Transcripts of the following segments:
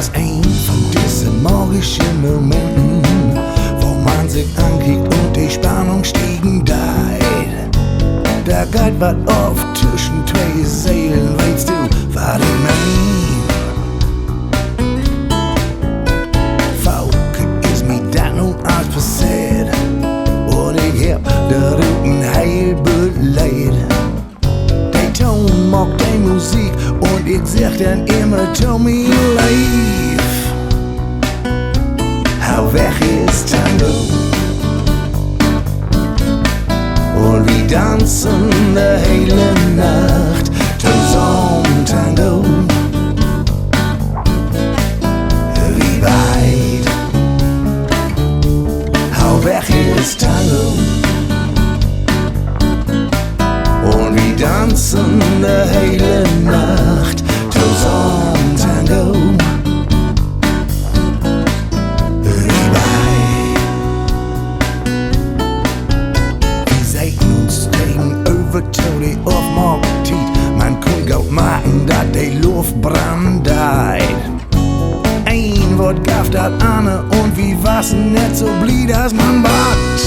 das ein von diesen magischen Momenten, wo man sich ankickt und die Spannung stiegen deit. Da geht wat auf zwischen zwei Seelen, weißt du, was ich mein? Volk ist mir dann nun alles passiert und ich hab der Rücken heil beleid. Der Ton mag die Musik und ich sag dann immer Tommy Live. Hau weg ist Tango und wir tanzen die hele Nacht zusammen Tango. Wie weit? Hau weg ist Tango und wir tanzen die hele Nacht zusammen Tango. Auf Marktiet, man kann gut machen, dat die Luft brandeit. Ein Wort gaf dat Anne und wie was net so blieb, als man bat.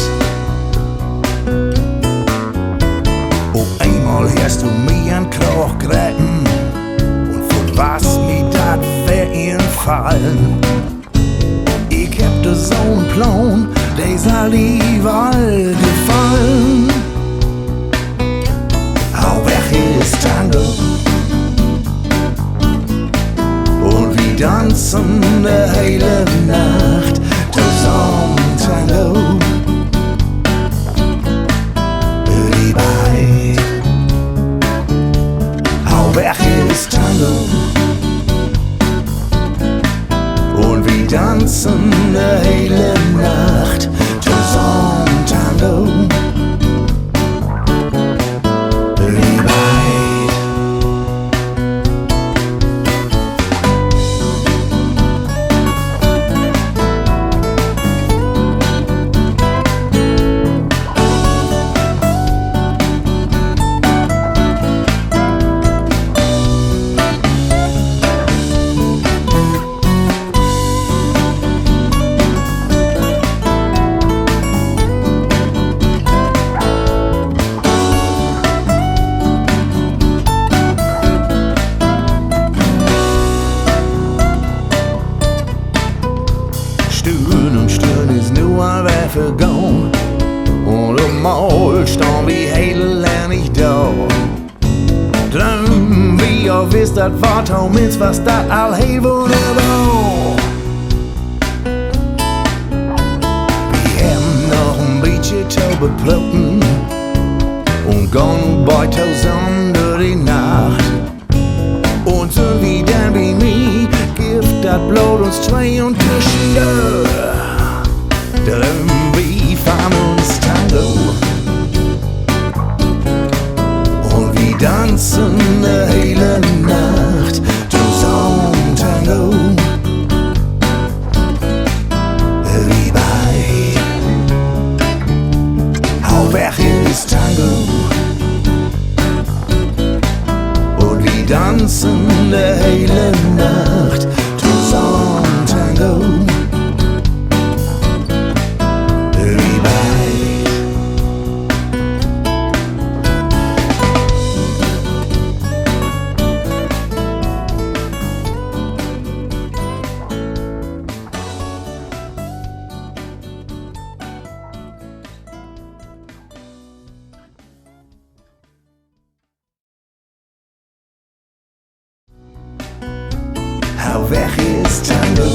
Auf einmal hörst du mir an Krach gräten und von was mir dat wär infallen. Ich hab da so n Plan, der soll die Wahl gefallen. Ist Tango und wir tanzen die hele Nacht zusammen Tango. Wie weit? Hau weg ist Tango und wir tanzen die hele Nacht zusammen Tango. Vergaan und op Maul staan wie heel niet da. Droom wie al wist dat wat al mens was dat al heel wunderbar. Wir haben noch ein beetje te beploten und gehen bald zusammen durch die Nacht. Und so wie dann wie mir gibt dat Blut uns zwei und zwischen Drum wie von uns Tango und wir tanzen die hele Nacht zusammen Tango. Wie weit? Hau weg ist Tango und wir tanzen die hele Nacht zusammen Tango. Hau weg ist Tango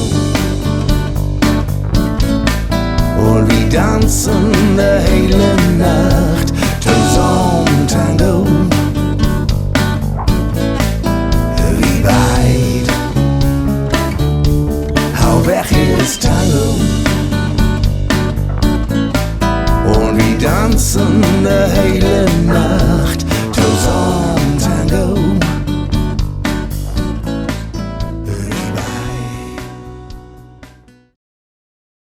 und wir tanzen die hele Nacht zusammen.